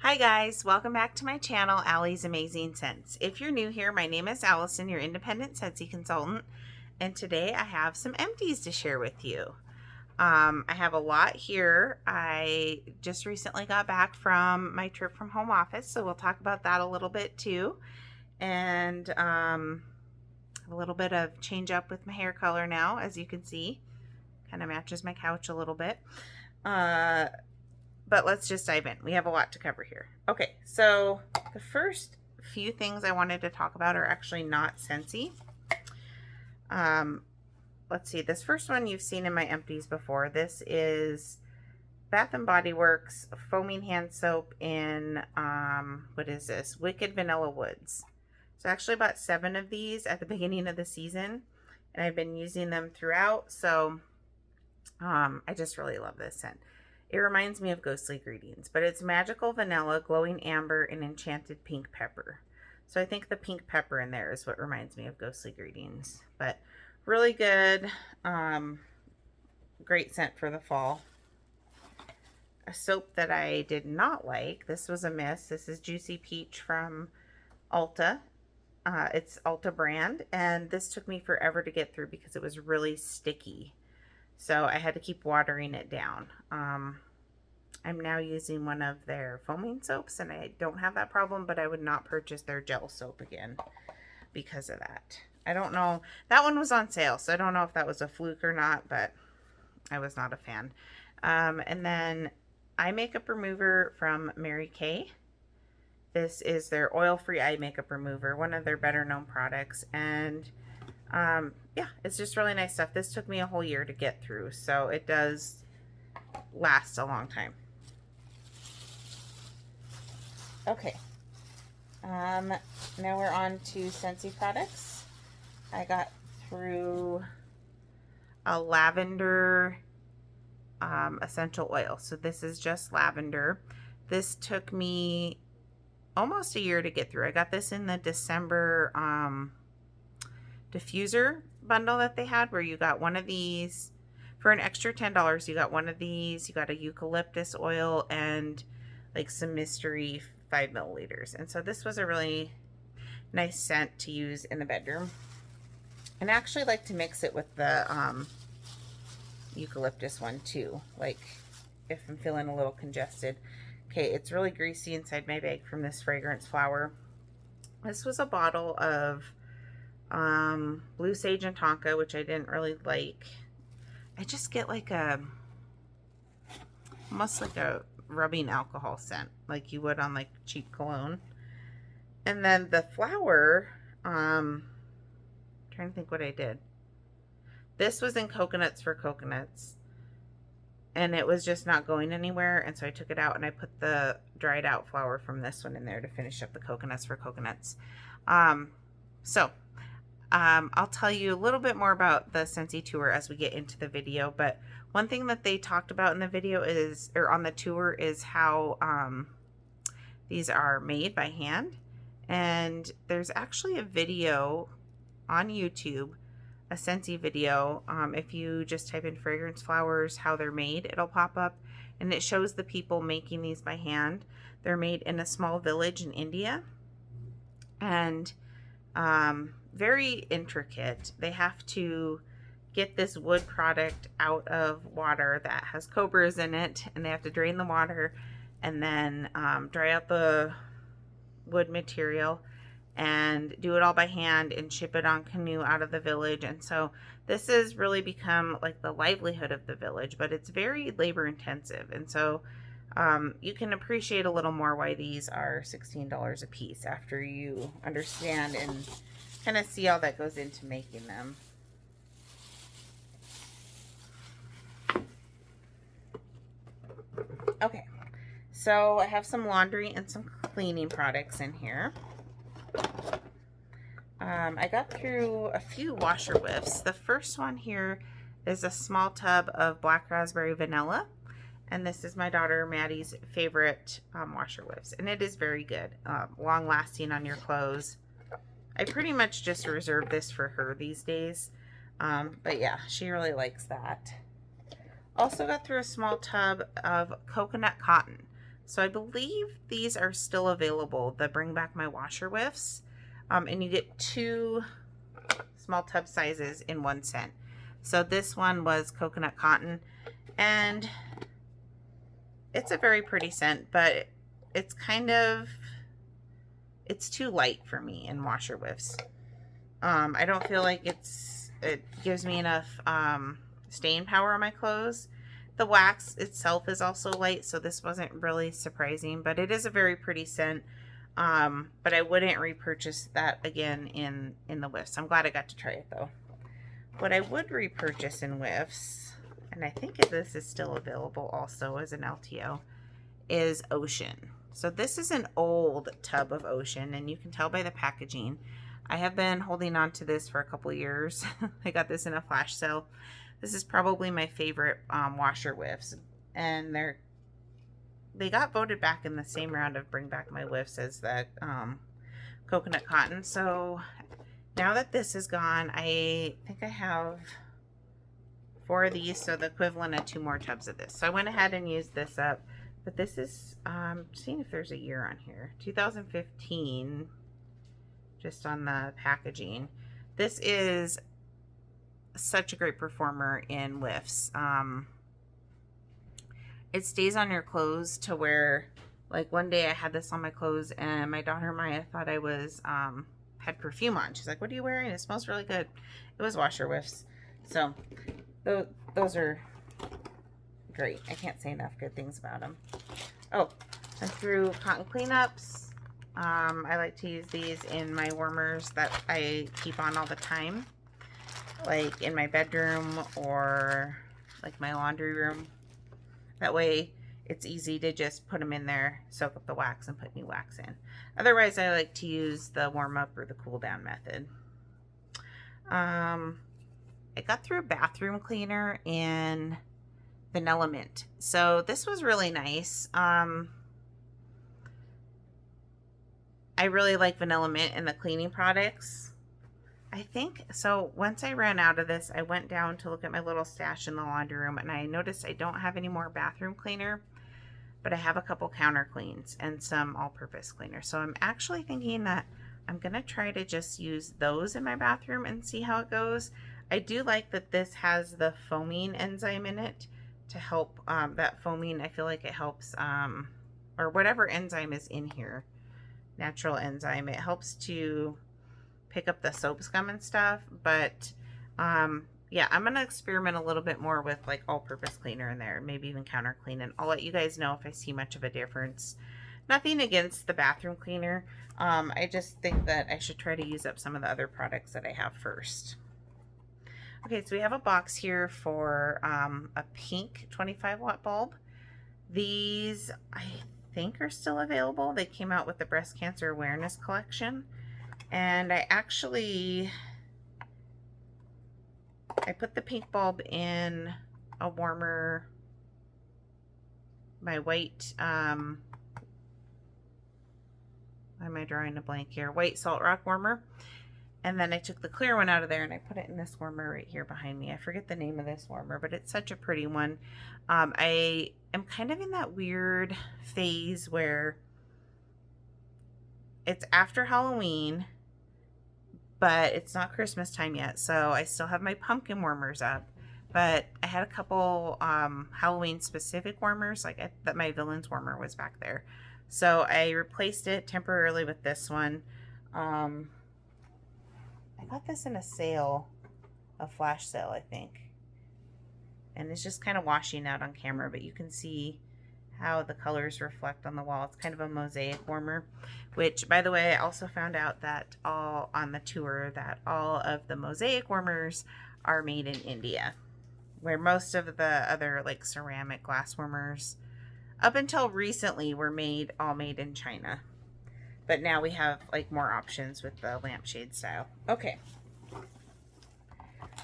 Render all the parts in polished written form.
Hi guys, welcome back to my channel, Allie's Amazing Scents. If you're new here, my name is Allison, your independent Scentsy consultant, and today I have some empties to share with you. I have a lot here. I just recently got back from my trip from home office, so we'll talk about that a little bit too. And a little bit of change up with my hair color now, as you can see. Kind of matches my couch a little bit. But let's just dive in. We have a lot to cover here. Okay, so the first few things I wanted to talk about are actually not Scentsy. Let's see, this first one you've seen in my empties before. This is Bath & Body Works Foaming Hand Soap in, what is this? Wicked Vanilla Woods. So I actually bought 7 of these at the beginning of the season, and I've been using them throughout, so I just really love this scent. It reminds me of Ghostly Greetings, but it's magical vanilla, glowing amber, and enchanted pink pepper. So I think the pink pepper in there is what reminds me of Ghostly Greetings. But really good, great scent for the fall. A soap that I did not like, this was a miss. This is Juicy Peach from Ulta. It's Ulta brand, and this took me forever to get through because it was really sticky. So I had to keep watering it down. I'm now using one of their foaming soaps, and I don't have that problem, but I would not purchase their gel soap again because of that. I don't know. That one was on sale, so I don't know if that was a fluke or not, but I was not a fan. And then eye makeup remover from Mary Kay. This is their oil-free eye makeup remover, one of their better known products. And yeah, it's just really nice stuff. This took me a whole year to get through, so it does last a long time. Okay, now we're on to Scentsy products. I got through a lavender essential oil. So this is just lavender. This took me almost a year to get through. I got this in the December diffuser bundle that they had, where you got one of these for an extra $10. You got one of these, you got a eucalyptus oil, and like some mystery 5 milliliters. And so this was a really nice scent to use in the bedroom. And I actually like to mix it with the eucalyptus one too, like if I'm feeling a little congested. Okay, it's really greasy inside my bag from this fragrance flower. This was a bottle of blue sage and tonka, which I didn't really like. I just get like almost like a rubbing alcohol scent, like you would on like cheap cologne. And then the flower, trying to think what I did. This was in Coconuts for Coconuts, and it was just not going anywhere, and so I took it out and I put the dried out flower from this one in there to finish up the Coconuts for Coconuts. I'll tell you a little bit more about the Scentsy tour as we get into the video, but one thing that they talked about in the video is, or on the tour, is how these are made by hand. And there's actually a video on YouTube, a Scentsy video. If you just type in fragrance flowers, how they're made, it'll pop up, and it shows the people making these by hand. They're made in a small village in India, and very intricate. They have to get this wood product out of water that has cobras in it, and they have to drain the water and then dry out the wood material and do it all by hand and ship it on canoe out of the village. And so this has really become like the livelihood of the village, but it's very labor intensive. And so you can appreciate a little more why these are $16 a piece after you understand and kind of see all that goes into making them. Okay, so I have some laundry and some cleaning products in here. I got through a few washer whiffs. The first one here is a small tub of black raspberry vanilla, and this is my daughter Maddie's favorite washer whiffs, and it is very good, long lasting on your clothes. I pretty much just reserve this for her these days, but yeah, she really likes that. Also got through a small tub of coconut cotton. So I believe these are still available, the Bring Back My Washer Whiffs. And you get 2 small tub sizes in 1 scent. So this one was coconut cotton, and it's a very pretty scent, but it's too light for me in washer whiffs. I don't feel like it gives me enough staying power on my clothes. The wax itself is also light, so this wasn't really surprising, but it is a very pretty scent. But I wouldn't repurchase that again in the whiffs. I'm glad I got to try it though. What I would repurchase in whiffs, and I think this is still available also as an LTO, is Ocean. So this is an old tub of Ocean, and you can tell by the packaging. I have been holding on to this for a couple years. I got this in a flash sale. This is probably my favorite washer whiffs, and they got voted back in the same round of Bring Back My Whiffs as the coconut cotton. So now that this is gone, I think I have 4 of these, so the equivalent of 2 more tubs of this. So I went ahead and used this up, but this is, seeing if there's a year on here, 2015, just on the packaging. This is such a great performer in whiffs. It stays on your clothes to where, like, one day I had this on my clothes and my daughter Maya thought I was had perfume on. She's like, "What are you wearing? It smells really good." It was washer whiffs. So those are great. I can't say enough good things about them. Oh, and through cotton cleanups, I like to use these in my warmers that I keep on all the time, like in my bedroom or like my laundry room. That way it's easy to just put them in there, soak up the wax, and put new wax in. Otherwise, I like to use the warm up or the cool down method. I got through a bathroom cleaner in Vanilla Mint. So this was really nice. I really like Vanilla Mint in the cleaning products. I think, so once I ran out of this, I went down to look at my little stash in the laundry room, and I noticed I don't have any more bathroom cleaner, but I have a couple counter cleans and some all-purpose cleaner. So I'm actually thinking that I'm going to try to just use those in my bathroom and see how it goes. I do like that this has the foaming enzyme in it to help that foaming. I feel like it helps, or whatever enzyme is in here, natural enzyme, it helps to pick up the soap scum and stuff. But yeah, I'm gonna experiment a little bit more with like all-purpose cleaner in there, maybe even counter clean, and I'll let you guys know if I see much of a difference. Nothing against the bathroom cleaner. I just think that I should try to use up some of the other products that I have first. Okay, so we have a box here for a pink 25-watt bulb. These, I think, are still available. They came out with the Breast Cancer Awareness Collection. And I put the pink bulb in a warmer, my white, why am I drawing a blank here? White Salt Rock warmer. And then I took the clear one out of there and I put it in this warmer right here behind me. I forget the name of this warmer, but it's such a pretty one. I am kind of in that weird phase where it's after Halloween, but it's not Christmas time yet. So I still have my pumpkin warmers up, but I had a couple Halloween specific warmers, like that my villains warmer was back there. So I replaced it temporarily with this one. I got this in a sale, a flash sale, I think. And it's just kind of washing out on camera, but you can see how the colors reflect on the wall. It's kind of a mosaic warmer, which, by the way, I also found out that on the tour that all of the mosaic warmers are made in India, where most of the other like ceramic glass warmers up until recently were all made in China. But now we have like more options with the lampshade style. Okay.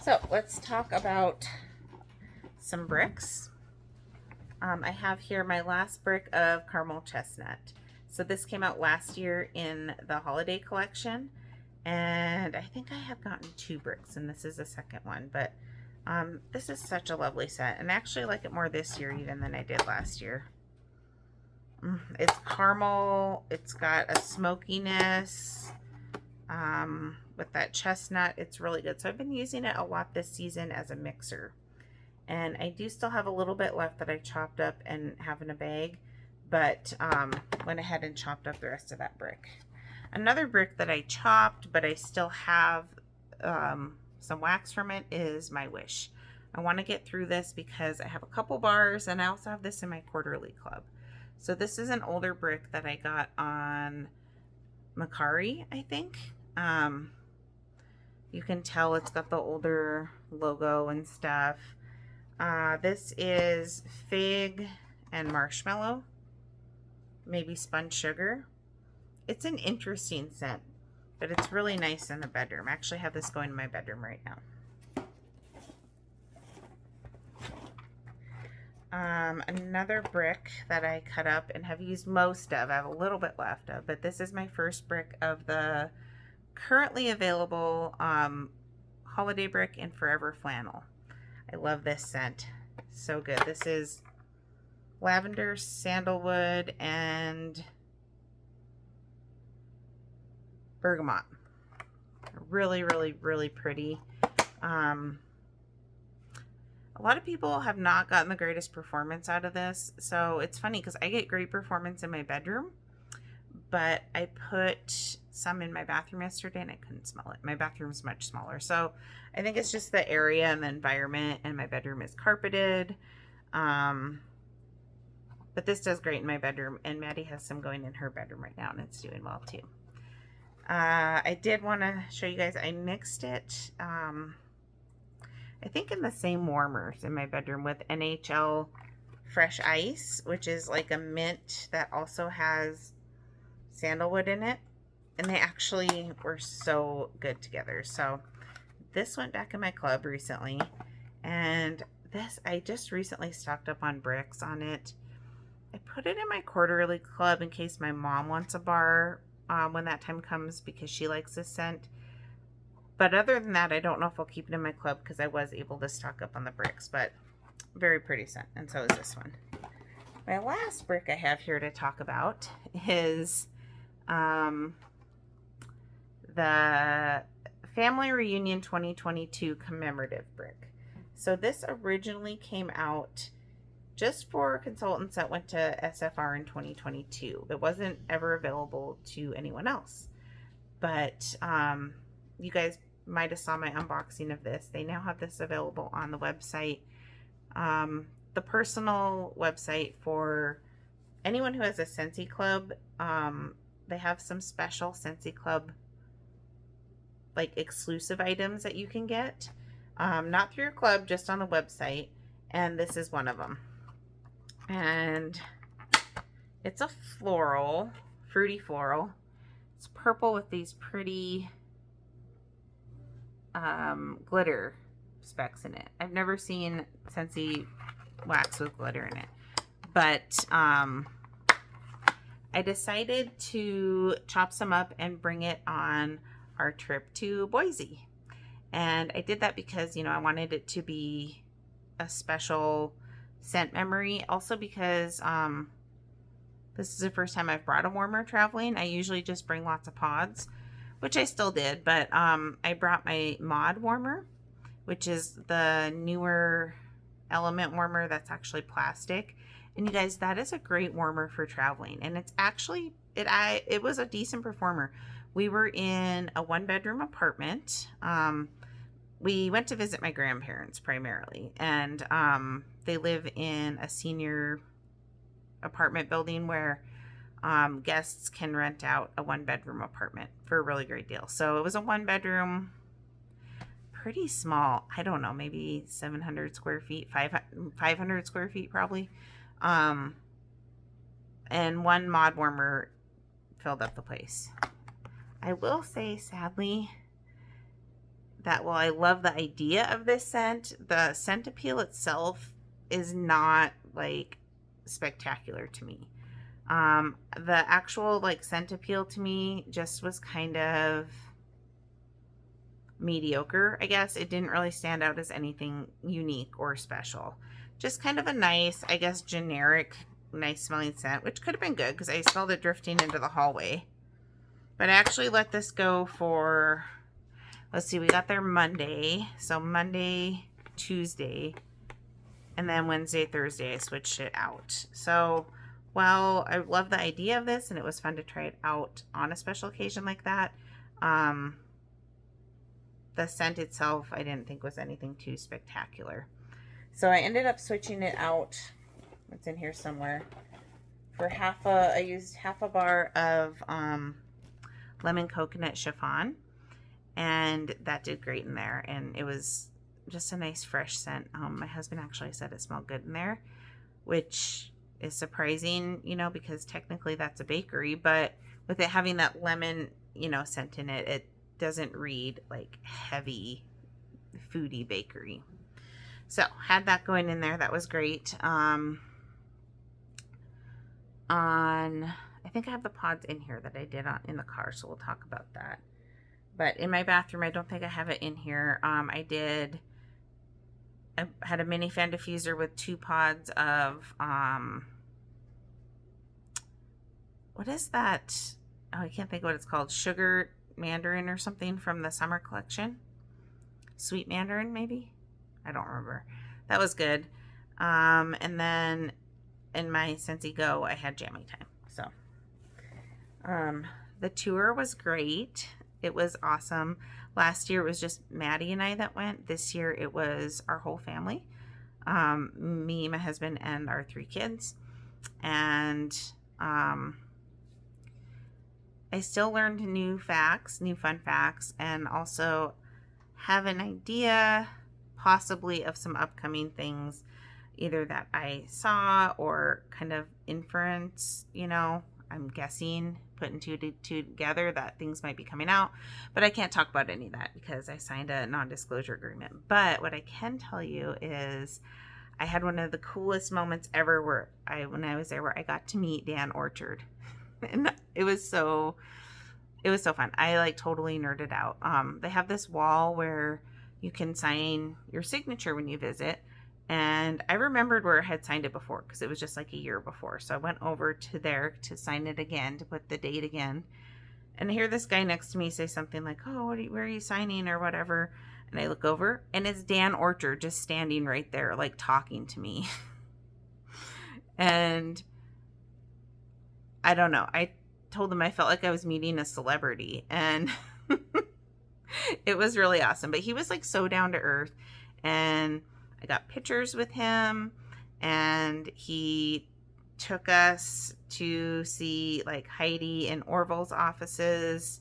So let's talk about some bricks. I have here my last brick of caramel chestnut. So this came out last year in the holiday collection. And I think I have gotten 2 bricks, and this is the second one. But this is such a lovely set. And I actually like it more this year even than I did last year. It's caramel. It's got a smokiness with that chestnut. It's really good. So I've been using it a lot this season as a mixer. And I do still have a little bit left that I chopped up and have in a bag, but went ahead and chopped up the rest of that brick. Another brick that I chopped, but I still have some wax from it, is my Wish. I want to get through this because I have a couple bars, and I also have this in my quarterly club. So this is an older brick that I got on Macari, I think. You can tell it's got the older logo and stuff. This is fig and marshmallow, maybe spun sugar. It's an interesting scent, but it's really nice in the bedroom. I actually have this going in my bedroom right now. Another brick that I cut up and have used most of, I have a little bit left of, but this is my first brick of the currently available holiday brick in Forever Flannel. I love this scent. So good. This is lavender, sandalwood, and bergamot. Really, really, really pretty. A lot of people have not gotten the greatest performance out of this. So it's funny because I get great performance in my bedroom, but I put some in my bathroom yesterday and I couldn't smell it. My bathroom's much smaller. So I think it's just the area and the environment, and my bedroom is carpeted. But this does great in my bedroom, and Maddie has some going in her bedroom right now, and it's doing well too. I did want to show you guys, I mixed it, I think in the same warmers in my bedroom with NHL Fresh Ice, which is like a mint that also has sandalwood in it. And they actually were so good together. So this went back in my club recently. And this, I just recently stocked up on bricks on it. I put it in my quarterly club in case my mom wants a bar when that time comes, because she likes this scent. But other than that, I don't know if I'll keep it in my club because I was able to stock up on the bricks. But very pretty scent, and so is this one. My last brick I have here to talk about is the Family Reunion 2022 commemorative brick. So this originally came out just for consultants that went to SFR in 2022. It wasn't ever available to anyone else. But you guys might have saw my unboxing of this. They now have this available on the website. The personal website for anyone who has a Scentsy club. They have some special Scentsy club like exclusive items that you can get. Not through your club, just on the website. And this is one of them. And it's a floral, fruity floral. It's purple with these pretty glitter specks in it. I've never seen Scentsy wax with glitter in it. But I decided to chop some up and bring it on our trip to Boise. And I did that because, you know, I wanted it to be a special scent memory. Also because this is the first time I've brought a warmer traveling. I usually just bring lots of pods, which I still did. But I brought my mod warmer, which is the newer element warmer that's actually plastic. And you guys, that is a great warmer for traveling. And it's actually, it was a decent performer. We were in a 1-bedroom apartment. We went to visit my grandparents primarily. And they live in a senior apartment building where guests can rent out a 1-bedroom apartment for a really great deal. So it was a 1-bedroom, pretty small. I don't know, maybe 700 square feet, 500 square feet probably. And one mod warmer filled up the place. I will say, sadly, that while I love the idea of this scent, the scent appeal itself is not like spectacular to me. The actual like scent appeal to me just was kind of mediocre, I guess. It didn't really stand out as anything unique or special. Just kind of a nice, I guess, generic nice smelling scent, which could have been good because I smelled it drifting into the hallway. But I actually let this go for, let's see, we got there Monday. So Monday, Tuesday, and then Wednesday, Thursday, I switched it out. So while I love the idea of this and it was fun to try it out on a special occasion like that, the scent itself I didn't think was anything too spectacular. So I ended up switching it out. It's in here somewhere. For I used half a bar of lemon coconut chiffon, and that did great in there, and it was just a nice fresh scent. My husband actually said it smelled good in there, which is surprising, you know, because technically that's a bakery, but with it having that lemon, you know, scent in it, it doesn't read like heavy foodie bakery. So had that going in there. That was great. I think I have the pods in here that I did in the car, so we'll talk about that. But in my bathroom, I don't think I have it in here. I had a mini fan diffuser with 2 pods of, what is that? Oh, I can't think what it's called. Sugar mandarin or something from the summer collection. Sweet mandarin, maybe? I don't remember. That was good. And then in my Scentsy Go, I had jamming time. So, the tour was great. It was awesome. Last year it was just Maddie and I that went. This year it was our whole family. Me, my husband, and our 3 kids. And I still learned new fun facts, and also have an idea possibly of some upcoming things, either that I saw or kind of inference, you know, I'm guessing, putting two together that things might be coming out, but I can't talk about any of that because I signed a non-disclosure agreement. But what I can tell you is I had one of the coolest moments ever when I was there, where I got to meet Dan Orchard. And it was so fun. I like totally nerded out. They have this wall where you can sign your signature when you visit. And I remembered where I had signed it before because it was just like a year before. So I went over to there to sign it again, to put the date again. And I hear this guy next to me say something like, oh, where are you signing or whatever? And I look over and it's Dan Orchard just standing right there, like talking to me. And I don't know. I told him I felt like I was meeting a celebrity, and it was really awesome. But he was like so down to earth, and I got pictures with him, and he took us to see like Heidi and Orville's offices,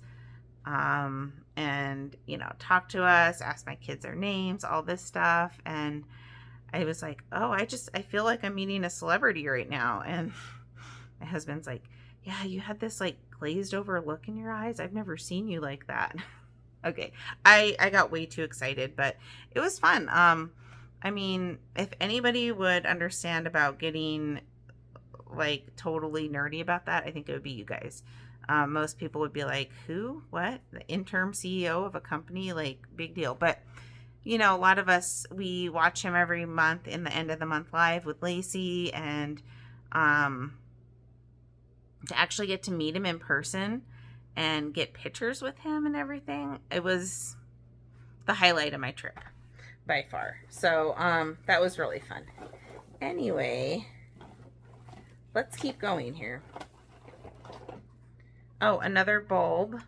and, you know, talked to us, asked my kids their names, all this stuff. And I was like, oh, I feel like I'm meeting a celebrity right now. And my husband's like, yeah, you had this like glazed over look in your eyes. I've never seen you like that. Okay. I got way too excited, but it was fun. I mean, if anybody would understand about getting like totally nerdy about that, I think it would be you guys. Most people would be like, who? What? The interim CEO of a company? Like, big deal. But, you know, a lot of us, we watch him every month in the end of the month live with Lacey, and to actually get to meet him in person and get pictures with him and everything, it was the highlight of my trip by far. So that was really fun. Anyway, let's keep going here. Oh, another bulb.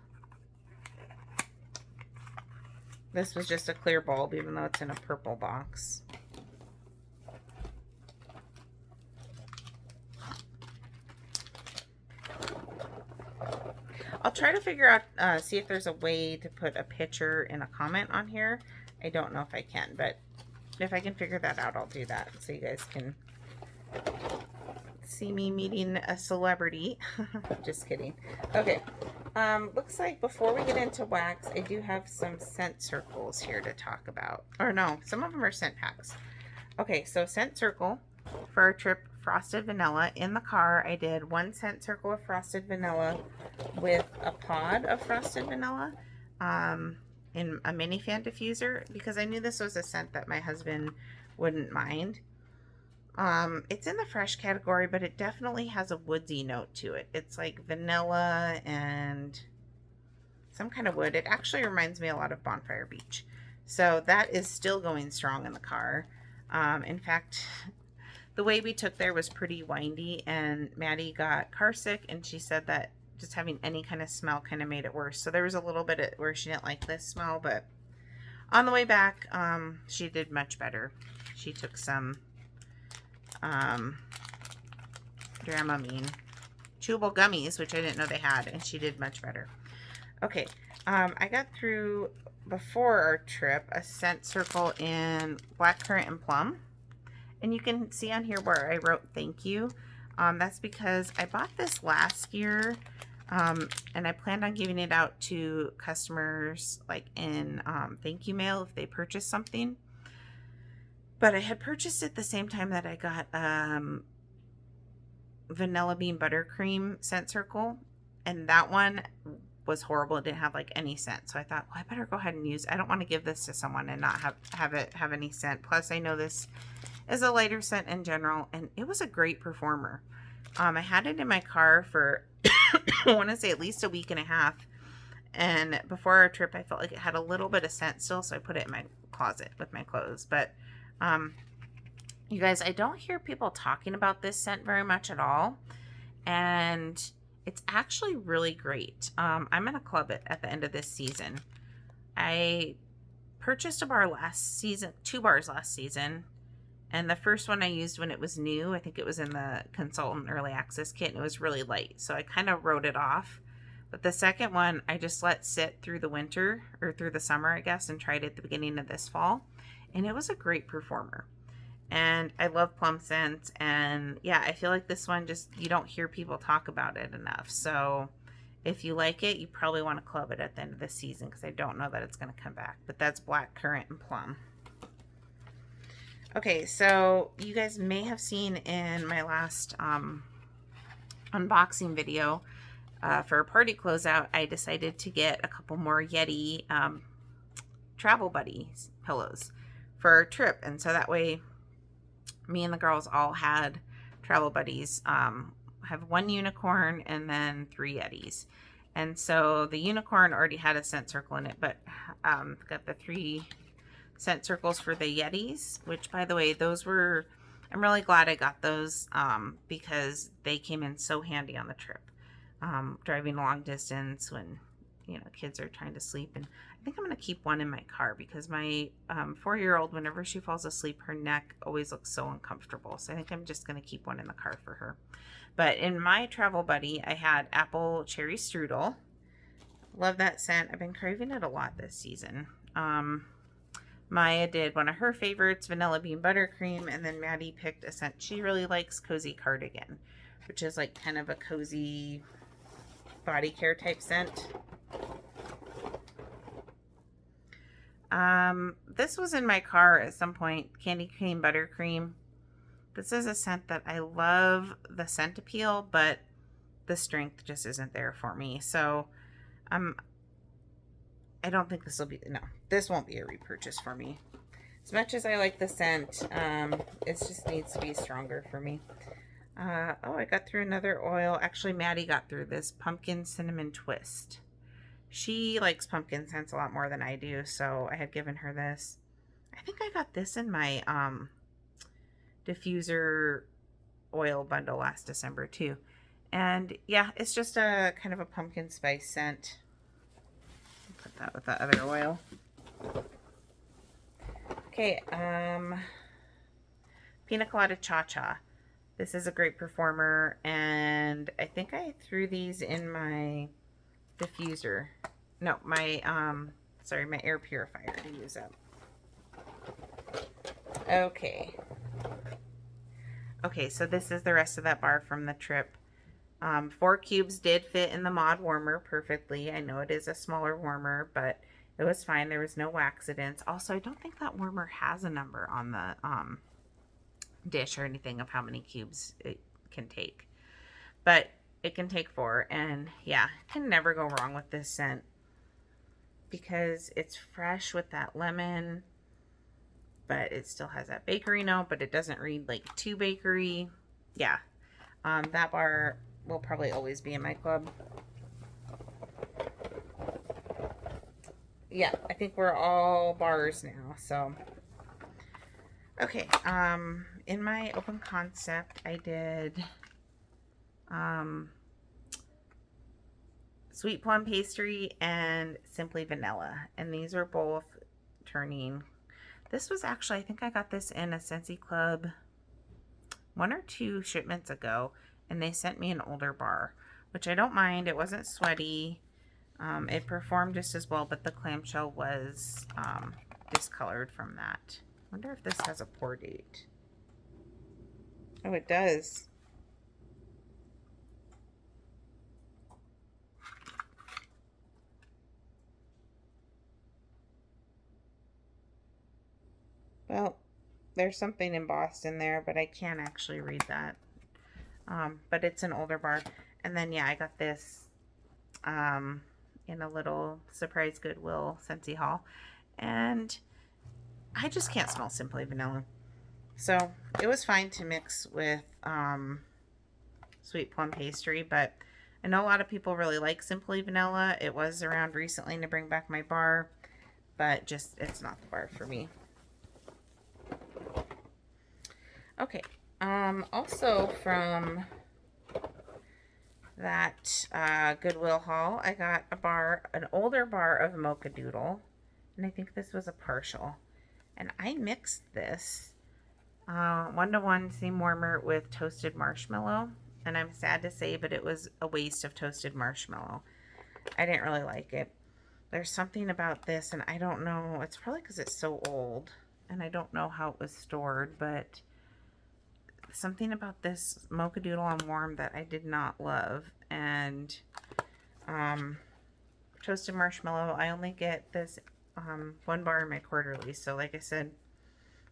This was just a clear bulb, even though it's in a purple box. I'll try to figure out, see if there's a way to put a picture in a comment on here. I don't know if I can, but if I can figure that out, I'll do that so you guys can see me meeting a celebrity. Just kidding. Okay. Looks like before we get into wax, I do have some scent circles here to talk about. Or no, some of them are scent packs. Okay, so scent circle for our trip, frosted vanilla. In the car, I did 1 scent circle of frosted vanilla with a pod of frosted vanilla in a mini fan diffuser, because I knew this was a scent that my husband wouldn't mind. It's in the fresh category, but it definitely has a woodsy note to it. It's like vanilla and some kind of wood. It actually reminds me a lot of Bonfire Beach. So that is still going strong in the car. In fact, the way we took there was pretty windy, and Maddie got car sick, and she said that just having any kind of smell kind of made it worse. So there was a little bit where she didn't like this smell, but on the way back, she did much better. She took some Dramamine chewable gummies, which I didn't know they had, and she did much better. Okay, I got through, before our trip, a scent circle in black currant and plum. And you can see on here where I wrote thank you. That's because I bought this last year, and I planned on giving it out to customers like in thank you mail if they purchase something. But I had purchased it the same time that I got Vanilla Bean Buttercream scent circle, and that one was horrible. It didn't have like any scent. So I thought, well, I better go ahead and use it. I don't want to give this to someone and not have it have any scent. Plus, I know this is a lighter scent in general, and it was a great performer. I had it in my car for I want to say at least a week and a half, and before our trip I felt like it had a little bit of scent still, so I put it in my closet with my clothes. But you guys, I don't hear people talking about this scent very much at all, and it's actually really great. I'm gonna club it at the end of this season. I purchased a bar last season, 2 bars last season. And the first one I used when it was new, I think it was in the consultant early access kit, and it was really light. So I kind of wrote it off. But the second one, I just let sit through the winter, or through the summer, I guess, and tried it at the beginning of this fall. And it was a great performer. And I love plum scents. And yeah, I feel like this one just, you don't hear people talk about it enough. So if you like it, you probably want to club it at the end of the season, because I don't know that it's going to come back. But that's black currant and plum. Okay, so you guys may have seen in my last unboxing video for a party closeout, I decided to get a couple more Yeti Travel Buddies pillows for our trip. And so that way, me and the girls all had Travel Buddies. Have 1 unicorn and then 3 Yetis. And so the unicorn already had a scent circle in it, but got the 3 scent circles for the Yetis, which, by the way, those were, I'm really glad I got those because they came in so handy on the trip. Driving long distance when, you know, kids are trying to sleep. And I think I'm going to keep one in my car because my 4-year-old, whenever she falls asleep, her neck always looks so uncomfortable. So I think I'm just going to keep one in the car for her. But in my Travel Buddy, I had apple cherry strudel. Love that scent. I've been craving it a lot this season. Maya did one of her favorites, vanilla bean buttercream, and then Maddie picked a scent she really likes, cozy cardigan, which is like kind of a cozy body care type scent. This was in my car at some point, candy cane buttercream. This is a scent that I love the scent appeal, but the strength just isn't there for me. So I don't think this will be, no, this won't be a repurchase for me. As much as I like the scent, it just needs to be stronger for me. Oh, I got through another oil. Actually, Maddie got through this pumpkin cinnamon twist. She likes pumpkin scents a lot more than I do, so I had given her this. I think I got this in my diffuser oil bundle last December too. And yeah, it's just a kind of a pumpkin spice scent. Put that with the other oil. Okay, Pina Colada Cha Cha. This is a great performer, and I think I threw these in my diffuser. No, my sorry, my air purifier to use up. Okay. Okay, so this is the rest of that bar from the trip. 4 cubes did fit in the mod warmer perfectly. I know it is a smaller warmer, but it was fine. There was no accidents. Also, I don't think that warmer has a number on the dish or anything of how many cubes it can take. But it can take 4, and yeah, can never go wrong with this scent because it's fresh with that lemon, but it still has that bakery note, but it doesn't read like too bakery. Yeah, that bar will probably always be in my club. Yeah, I think we're all bars now, so. Okay, in my open concept, I did, sweet plum pastry and simply vanilla, and these are both turning. This was actually, I think I got this in a Scentsy club 1 or 2 shipments ago, and they sent me an older bar, which I don't mind. It wasn't sweaty. It performed just as well, but the clamshell was discolored from that. I wonder if this has a pour date. Oh, it does. Well, there's something embossed in there, but I can't actually read that. But it's an older bar. And then, yeah, I got this in a little surprise Goodwill Scentsy haul. And I just can't smell Simply Vanilla. So it was fine to mix with sweet plum pastry, but I know a lot of people really like Simply Vanilla. It was around recently to bring back my bar, but just it's not the bar for me. Okay, also from that Goodwill haul, I got an older bar of Mocha Doodle, and I think this was a partial. And I mixed this 1-to-1 seam warmer with toasted marshmallow, and I'm sad to say, but it was a waste of toasted marshmallow. I didn't really like it. There's something about this, and I don't know, it's probably because it's so old, and I don't know how it was stored, but something about this Mocha Doodle on warm that I did not love. And toasted marshmallow, I only get this 1 bar in my quarterly, so like I said,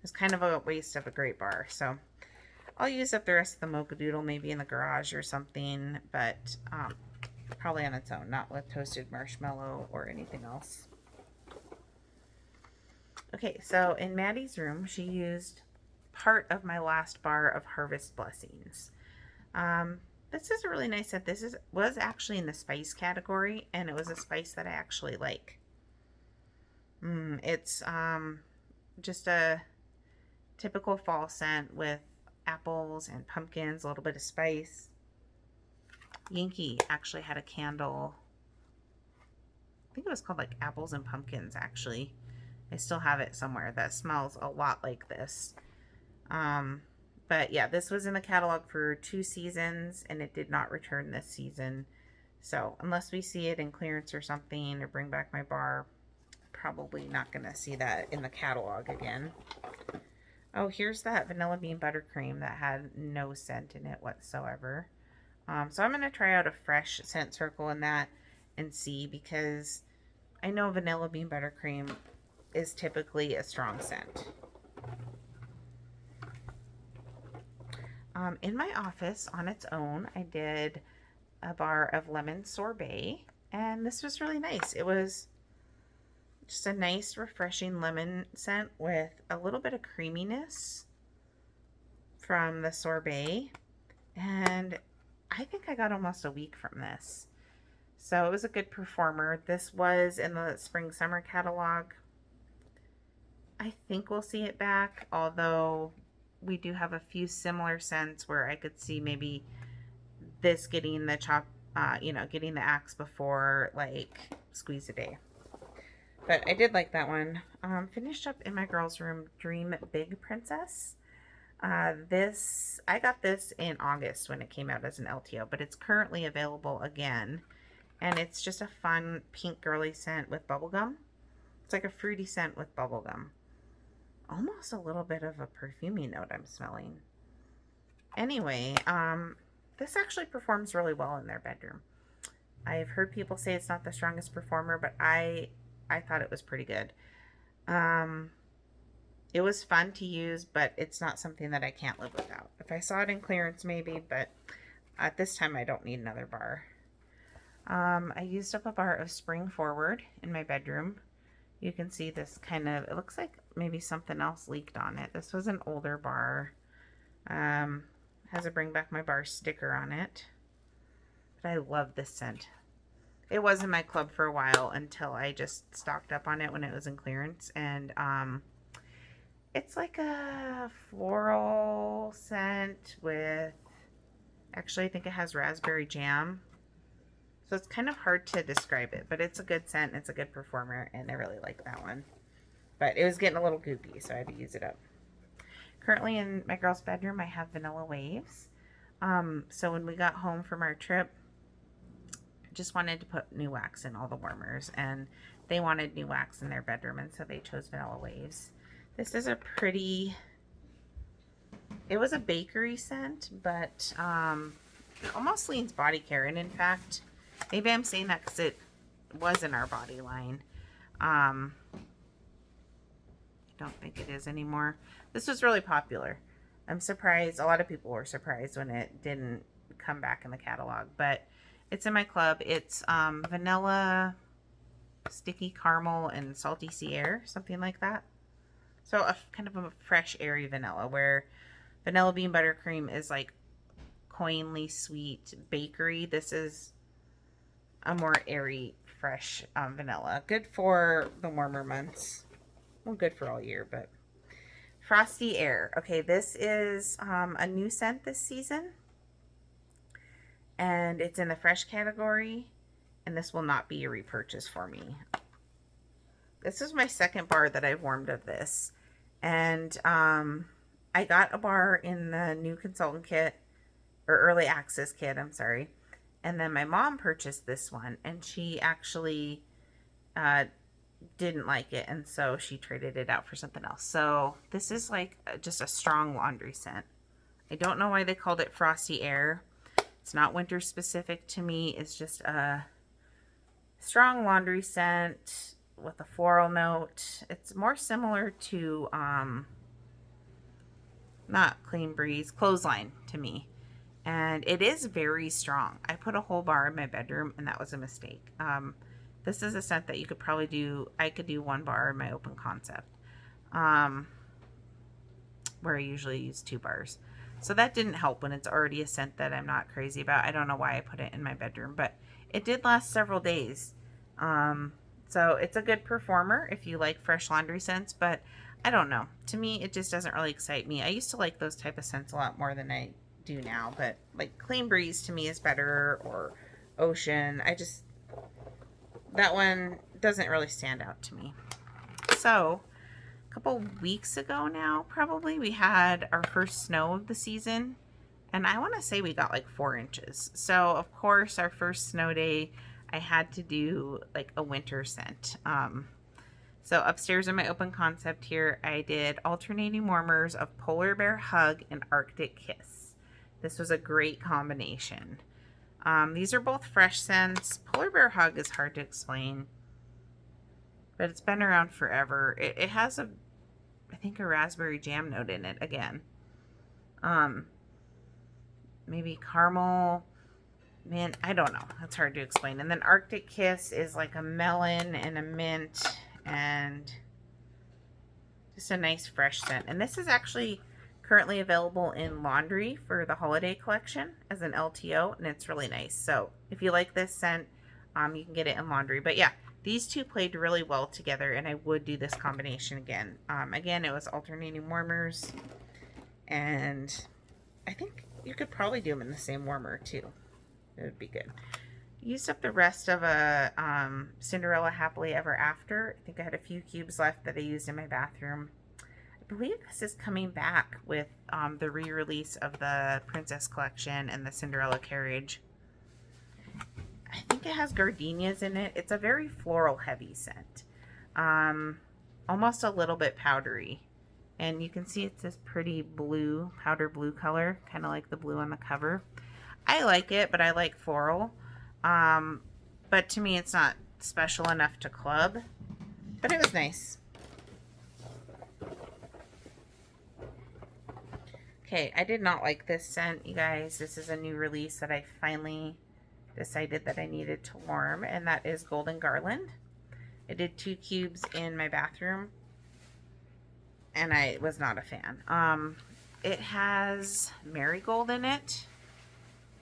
it's kind of a waste of a great bar. So I'll use up the rest of the Mocha Doodle maybe in the garage or something, but probably on its own, not with toasted marshmallow or anything else. Okay, so in Maddie's room, she used part of my last bar of Harvest Blessings. This is a really nice scent. This was actually in the spice category, and it was a spice that I actually like. It's just a typical fall scent with apples and pumpkins, a little bit of spice. Yankee actually had a candle. I think it was called like Apples and Pumpkins, actually. I still have it somewhere that smells a lot like this. But yeah, this was in the catalog for 2 seasons, and it did not return this season. So unless we see it in clearance or something, or bring back my bar, probably not going to see that in the catalog again. Oh, here's that vanilla bean buttercream that had no scent in it whatsoever. So I'm going to try out a fresh scent circle in that and see, because I know vanilla bean buttercream is typically a strong scent. In my office on its own, I did a bar of lemon sorbet, and this was really nice. It was just a nice, refreshing lemon scent with a little bit of creaminess from the sorbet, and I think I got almost a week from this. So it was a good performer. This was in the spring summer catalog. I think we'll see it back, although we do have a few similar scents where I could see maybe this getting the getting the axe before like Squeeze a Day. But I did like that one. Finished up in my girls' room, Dream Big Princess. I got this in August when it came out as an LTO, but it's currently available again. And it's just a fun pink girly scent with bubblegum. It's like a fruity scent with bubblegum. Almost a little bit of a perfumey note I'm smelling. Anyway, this actually performs really well in their bedroom. I've heard people say it's not the strongest performer, but I thought it was pretty good. It was fun to use, but it's not something that I can't live without. If I saw it in clearance, maybe, but at this time I don't need another bar. I used up a bar of Spring Forward in my bedroom. You can see this kind of, it looks like maybe something else leaked on it. This was an older bar. Has a Bring Back My Bar sticker on it. But I love this scent. It was in my club for a while until I just stocked up on it when it was in clearance. And it's like a floral scent with, actually I think it has raspberry jam. So it's kind of hard to describe it, but it's a good scent. It's a good performer, and I really like that one. But it was getting a little goopy, so I had to use it up. Currently in my girl's bedroom, I have Vanilla Waves. So when we got home from our trip, I just wanted to put new wax in all the warmers, and they wanted new wax in their bedroom, and so they chose Vanilla Waves. This is a pretty, it was a bakery scent, but it almost leans body care, and in fact, maybe I'm saying that because it was in our body line. I don't think it is anymore. This was really popular. I'm surprised. A lot of people were surprised when it didn't come back in the catalog. But it's in my club. It's vanilla, sticky caramel, and salty sea air. Something like that. So a kind of a fresh, airy vanilla. Where vanilla bean buttercream is like coinly sweet bakery. This is a more airy, fresh vanilla. Good for the warmer months. Well, good for all year, but Frosty Air. Okay, this is a new scent this season, and it's in the fresh category, and this will not be a repurchase for me. This is my second bar that I've warmed of this, and I got a bar in the new consultant kit, or early access kit, I'm sorry, and then my mom purchased this one, and she actually didn't like it, and so she traded it out for something else. So this is like just a strong laundry scent. I don't know why they called it Frosty Air. It's not winter specific to me. It's just a strong laundry scent with a floral note. It's more similar to not Clean Breeze, Clothesline to me, and it is very strong. I put a whole bar in my bedroom, and that was a mistake. This is a scent that you could probably do, I could do one bar in my open concept, where I usually use 2 bars. So that didn't help when it's already a scent that I'm not crazy about. I don't know why I put it in my bedroom, but it did last several days. So it's a good performer if you like fresh laundry scents, but I don't know. To me, it just doesn't really excite me. I used to like those type of scents a lot more than I do now, but like Clean Breeze to me is better, or Ocean. That one doesn't really stand out to me. So, a couple weeks ago now, probably, we had our first snow of the season. And I want to say we got like 4 inches. So, of course, our first snow day, I had to do like a winter scent. So, upstairs in my open concept here, I did alternating warmers of Polar Bear Hug and Arctic Kiss. This was a great combination. These are both fresh scents. Polar Bear Hug is hard to explain, but it's been around forever. It has I think a raspberry jam note in it again. Maybe caramel, mint, I don't know. That's hard to explain. And then Arctic Kiss is like a melon and a mint and just a nice fresh scent. And this is actually currently available in laundry for the holiday collection as an LTO, and it's really nice. So if you like this scent, you can get it in laundry. But yeah, these two played really well together, and I would do this combination again. Again, it was alternating warmers, and I think you could probably do them in the same warmer too. It would be good. Used up the rest of a Cinderella Happily Ever After. I think I had a few cubes left that I used in my bathroom. I believe this is coming back with the re-release of the Princess Collection and the Cinderella Carriage. I think it has gardenias in it. It's a very floral heavy scent. Almost a little bit powdery. And you can see it's this pretty blue, powder blue color, kind of like the blue on the cover. I like it, but I like floral. But to me, it's not special enough to club. But it was nice. Okay, I did not like this scent, you guys. This is a new release that I finally decided that I needed to warm, and that is Golden Garland. I did 2 cubes in my bathroom, and I was not a fan. It has marigold in it,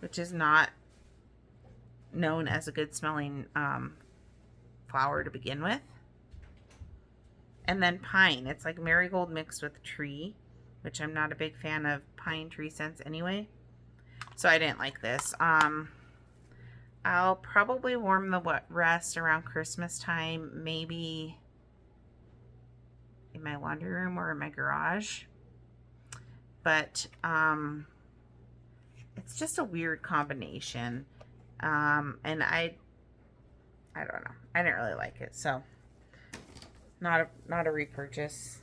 which is not known as a good smelling flower to begin with. And then pine. It's like marigold mixed with tree, which I'm not a big fan of pine tree scents anyway. So I didn't like this. I'll probably warm the rest around Christmas time, maybe in my laundry room or in my garage. But it's just a weird combination. And I don't know. I didn't really like it, so not a repurchase.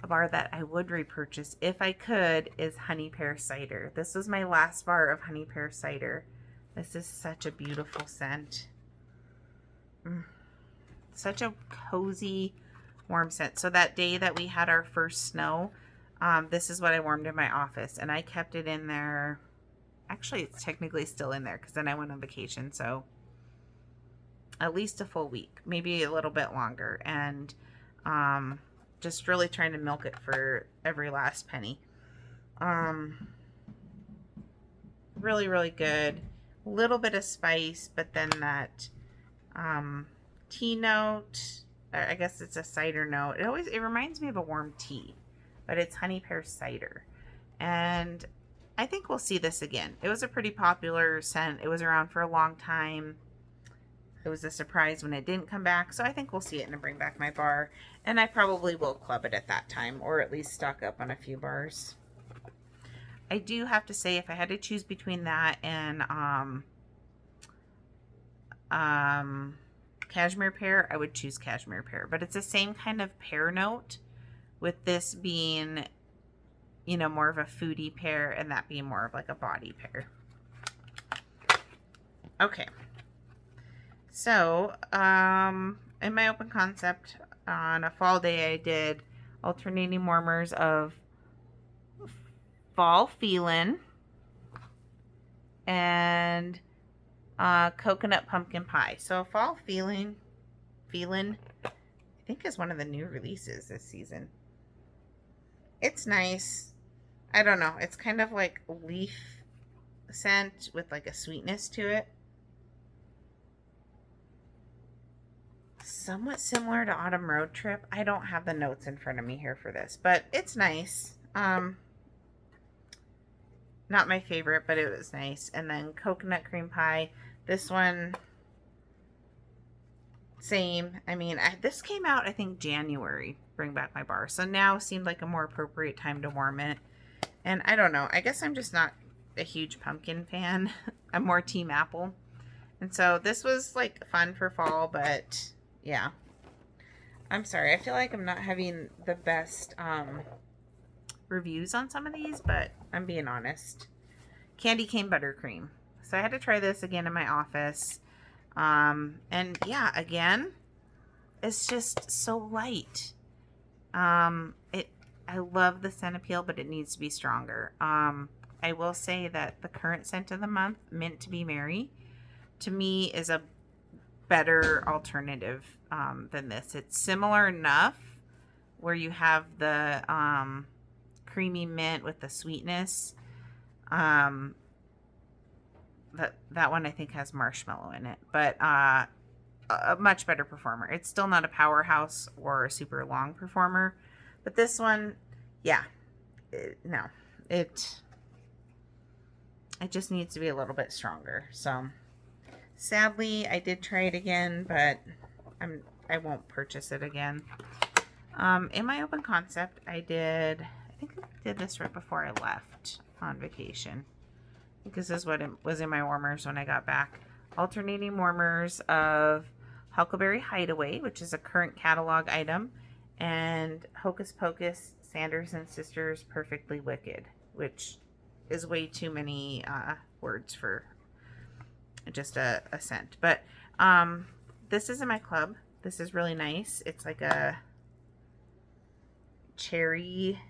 A bar that I would repurchase if I could is Honey Pear Cider. This was my last bar of Honey Pear Cider. This is such a beautiful scent. Such a cozy, warm scent. So that day that we had our first snow, this is what I warmed in my office, and I kept it in there. Actually, it's technically still in there because then I went on vacation, so at least a full week, maybe a little bit longer, and just really trying to milk it for every last penny. Really, really good. A little bit of spice, but then that tea note. I guess it's a cider note. It reminds me of a warm tea, but it's Honey Pear Cider, and I think we'll see this again. It was a pretty popular scent. It was around for a long time. It was a surprise when it didn't come back, so I think we'll see it and bring back my bar, and I probably will club it at that time, or at least stock up on a few bars. I do have to say, if I had to choose between that and Cashmere Pear, I would choose Cashmere Pear, but it's the same kind of pear note, with this being, you know, more of a foodie pear and that being more of like a body pear. Okay. So, in my open concept, on a fall day, I did alternating warmers of Fall Feelin' and Coconut Pumpkin Pie. So, Fall Feelin', I think, is one of the new releases this season. It's nice. I don't know. It's kind of like leaf scent with like a sweetness to it. Somewhat similar to Autumn Road Trip. I don't have the notes in front of me here for this, but it's nice. Not my favorite, but it was nice. And then Coconut Cream Pie. This one, same. I mean, this came out, I think, January. Bring back my bar. So now seemed like a more appropriate time to warm it. And I don't know. I guess I'm just not a huge pumpkin fan. I'm more team apple. And so this was like fun for fall, but yeah. I'm sorry. I feel like I'm not having the best reviews on some of these, but I'm being honest. Candy Cane Buttercream. So I had to try this again in my office. And yeah, again, it's just so light. I love the scent appeal, but it needs to be stronger. I will say that the current scent of the month, Mint to Be Merry, to me is a better alternative than this. It's similar enough where you have the creamy mint with the sweetness. That one I think has marshmallow in it, but a much better performer. It's still not a powerhouse or a super long performer, but this one, yeah, it just needs to be a little bit stronger. So sadly, I did try it again, but I won't purchase it again. In my open concept, I think I did this right before I left on vacation, because this is what it was in my warmers when I got back. Alternating warmers of Huckleberry Hideaway, which is a current catalog item, and Hocus Pocus Sanders and Sisters Perfectly Wicked, which is way too many words for just a scent. But this is in my club. This is really nice. It's like a cherry,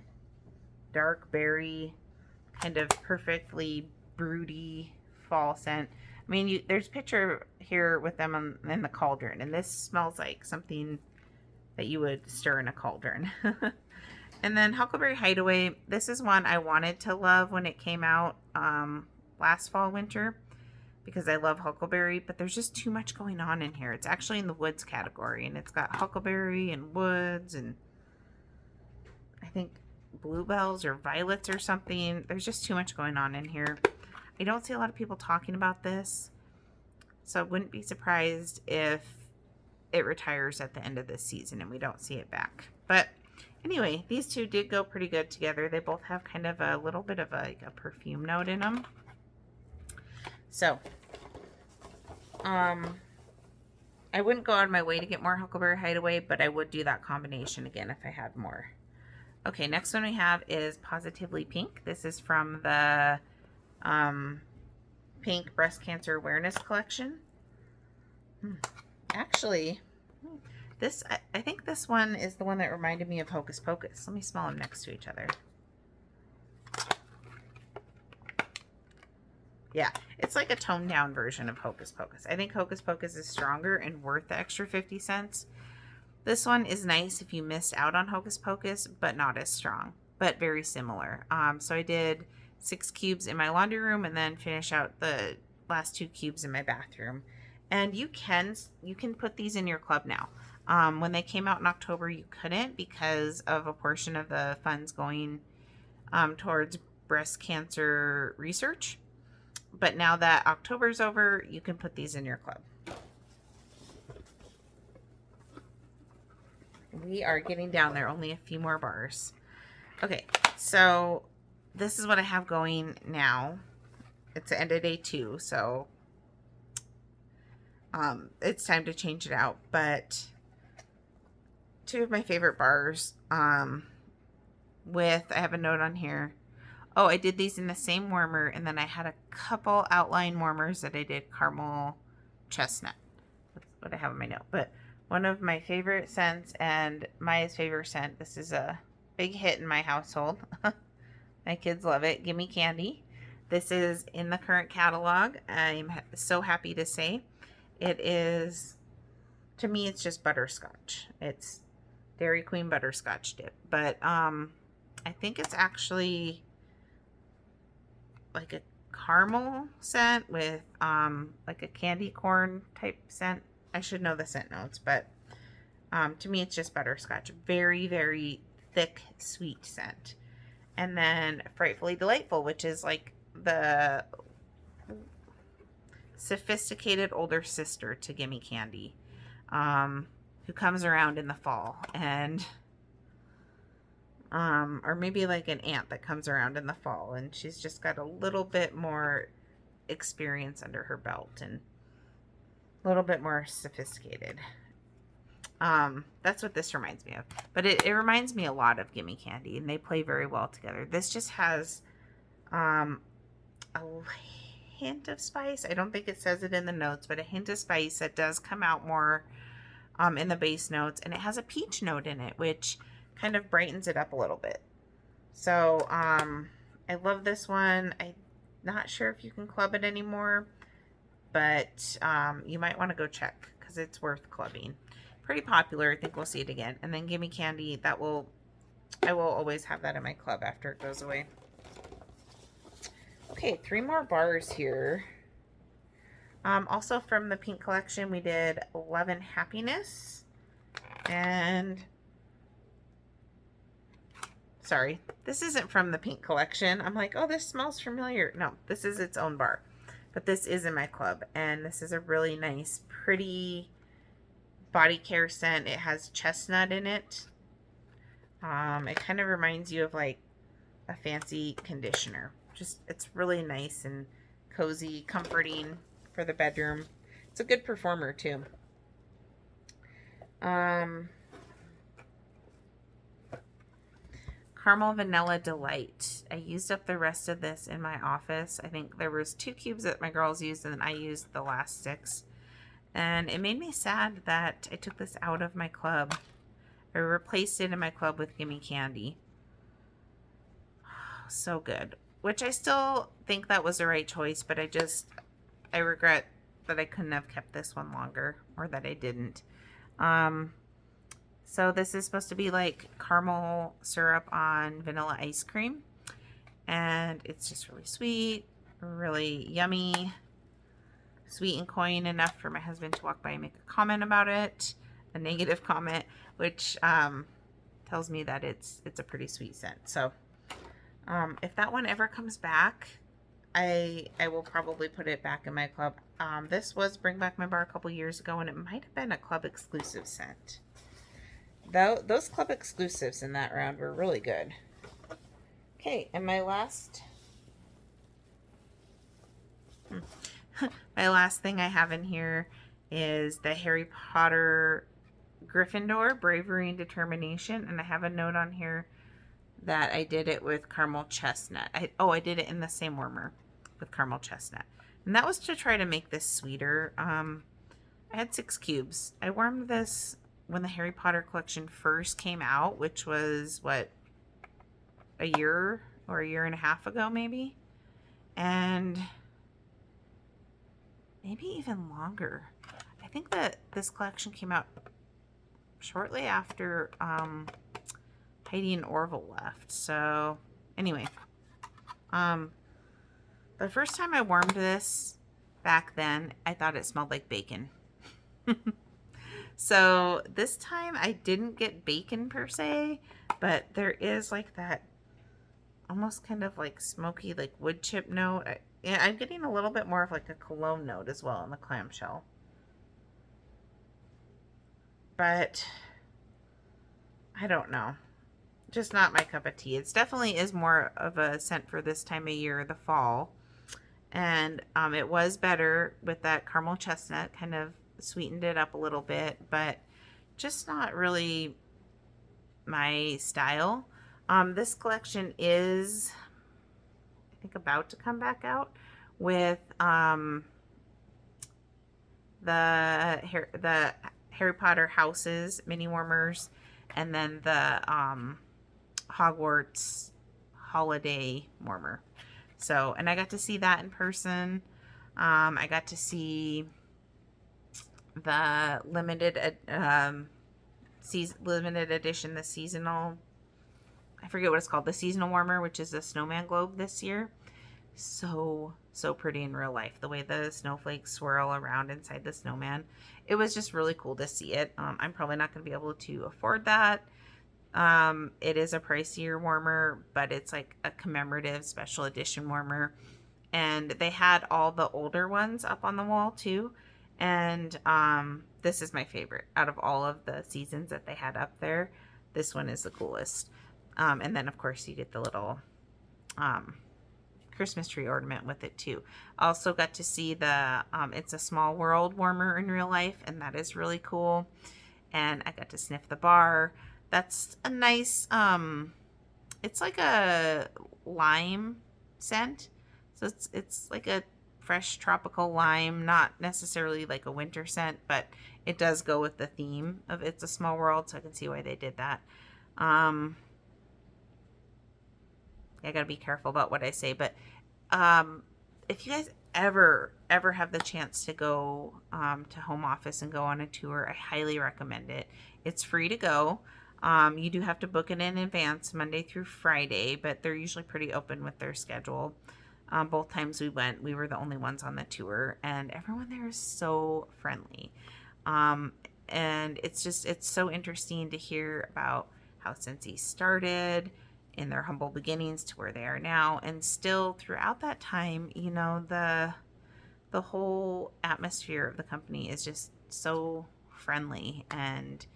dark berry, kind of perfectly broody fall scent. I mean, there's a picture here with them in the cauldron, and this smells like something that you would stir in a cauldron. And then Huckleberry Hideaway, this is one I wanted to love when it came out last fall, winter, because I love huckleberry, but there's just too much going on in here. It's actually in the woods category, and it's got huckleberry and woods and I think bluebells or violets or something. There's just too much going on in here. I don't see a lot of people talking about this, so I wouldn't be surprised if it retires at the end of this season and we don't see it back. But anyway, these two did go pretty good together. They both have kind of a little bit of a perfume note in them. So, I wouldn't go out of my way to get more Huckleberry Hideaway, but I would do that combination again if I had more. Okay, next one we have is Positively Pink. This is from the Pink Breast Cancer Awareness Collection. Actually, I think this one is the one that reminded me of Hocus Pocus. Let me smell them next to each other. Yeah, it's like a toned down version of Hocus Pocus. I think Hocus Pocus is stronger and worth the extra 50 cents. This one is nice if you missed out on Hocus Pocus, but not as strong, but very similar. So I did 6 cubes in my laundry room and then finish out the last 2 cubes in my bathroom. And you can put these in your club now. When they came out in October, you couldn't because of a portion of the funds going towards breast cancer research. But now that October's over, you can put these in your club. We are getting down there, only a few more bars. Okay, so this is what I have going now. It's the end of day 2, so it's time to change it out. But 2 of my favorite bars I have a note on here. Oh, I did these in the same warmer, and then I had a couple outline warmers that I did caramel chestnut. That's what I have in my note. But one of my favorite scents and Maya's favorite scent. This is a big hit in my household. My kids love it. Gimme Candy. This is in the Currant catalog. I'm so happy to say it is, to me, it's just butterscotch. It's Dairy Queen butterscotch dip. But I think it's actually like a caramel scent with like a candy corn type scent. I should know the scent notes, but to me it's just butterscotch. Very, very thick, sweet scent. And then Frightfully Delightful, which is like the sophisticated older sister to Gimme Candy, who comes around in the fall, and or maybe like an aunt that comes around in the fall, and she's just got a little bit more experience under her belt and a little bit more sophisticated. That's what this reminds me of. But it reminds me a lot of Gimme Candy, and they play very well together. This just has a hint of spice. I don't think it says it in the notes, but a hint of spice that does come out more in the base notes. And it has a peach note in it, which kind of brightens it up a little bit. So I love this one. I'm not sure if you can club it anymore, but you might want to go check because it's worth clubbing. Pretty popular. I think we'll see it again. And then Gimme Candy, I will always have that in my club after it goes away. Okay, 3 more bars here. Also from the Pink collection, we did Love and Happiness. And sorry, this isn't from the Pink collection. I'm like, oh, this smells familiar. No, this is its own bar. But this is in my club. And this is a really nice, pretty body care scent. It has chestnut in it. It kind of reminds you of like a fancy conditioner. Just, it's really nice and cozy, comforting for the bedroom. It's a good performer too. Caramel Vanilla Delight. I used up the rest of this in my office. I think there was 2 cubes that my girls used, and then I used the last 6. And it made me sad that I took this out of my club. I replaced it in my club with Gimme Candy. So good. Which I still think that was the right choice, but I I regret that I couldn't have kept this one longer, or that I didn't. So this is supposed to be like caramel syrup on vanilla ice cream. And it's just really sweet, really yummy, sweet and cloying enough for my husband to walk by and make a comment about it, a negative comment, which tells me that it's a pretty sweet scent. So if that one ever comes back, I will probably put it back in my club. This was Bring Back My Bar a couple years ago, and it might have been a club exclusive scent. Those club exclusives in that round were really good. Okay, and my last my last thing I have in here is the Harry Potter Gryffindor Bravery and Determination, and I have a note on here that I did it with caramel chestnut. I did it in the same warmer with caramel chestnut, and that was to try to make this sweeter. I had 6 cubes. I warmed this when the Harry Potter collection first came out, which was what, a year or a year and a half ago maybe, and maybe even longer. I think that this collection came out shortly after Heidi and Orville left. So anyway, the first time I warmed this back then, I thought it smelled like bacon. So this time I didn't get bacon per se, but there is like that almost kind of like smoky, like wood chip note. I'm getting a little bit more of like a cologne note as well in the clamshell. But I don't know. Just not my cup of tea. It definitely is more of a scent for this time of year, the fall. And it was better with that caramel chestnut, kind of sweetened it up a little bit, but just not really my style. This collection is, I think, about to come back out with the Harry Potter houses mini warmers, and then the Hogwarts holiday warmer. So, and I got to see that in person. I got to see the limited edition, the seasonal, I forget what it's called, the seasonal warmer, which is a snowman globe this year. So pretty in real life, the way the snowflakes swirl around inside the snowman. It was just really cool to see it. I'm probably not going to be able to afford that. It is a pricier warmer, but it's like a commemorative special edition warmer. And they had all the older ones up on the wall too. And this is my favorite out of all of the seasons that they had up there. This one is the coolest. And then of course you get the little Christmas tree ornament with it too. Also got to see the It's a Small World warmer in real life, and that is really cool. And I got to sniff the bar. That's a nice it's like a lime scent. So it's like a fresh tropical lime, not necessarily like a winter scent, but it does go with the theme of It's a Small World, so I can see why they did that. I gotta be careful about what I say, but if you guys ever have the chance to go to home office and go on a tour, I highly recommend it. It's free to go. You do have to book it in advance, Monday through Friday, but they're usually pretty open with their schedule. Both times we went, we were the only ones on the tour, and everyone there is so friendly. And it's so interesting to hear about how Scentsy started in their humble beginnings to where they are now, and still throughout that time, you know, the whole atmosphere of the company is just so friendly and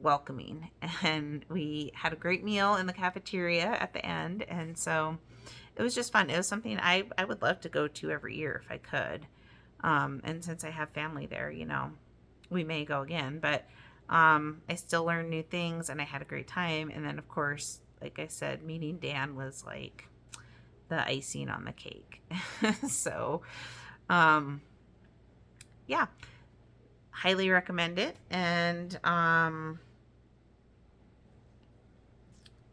welcoming. And we had a great meal in the cafeteria at the end, and so it was just fun. It was something I would love to go to every year if I could. And since I have family there, you know, we may go again, but I still learned new things, and I had a great time. And then of course, like I said, meeting Dan was like the icing on the cake. So, yeah, highly recommend it. And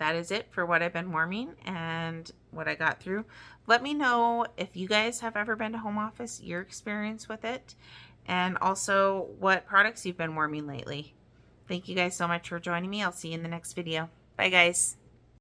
that is it for what I've been warming and what I got through. Let me know if you guys have ever been to home office, your experience with it, and also what products you've been warming lately. Thank you guys so much for joining me. I'll see you in the next video. Bye, guys.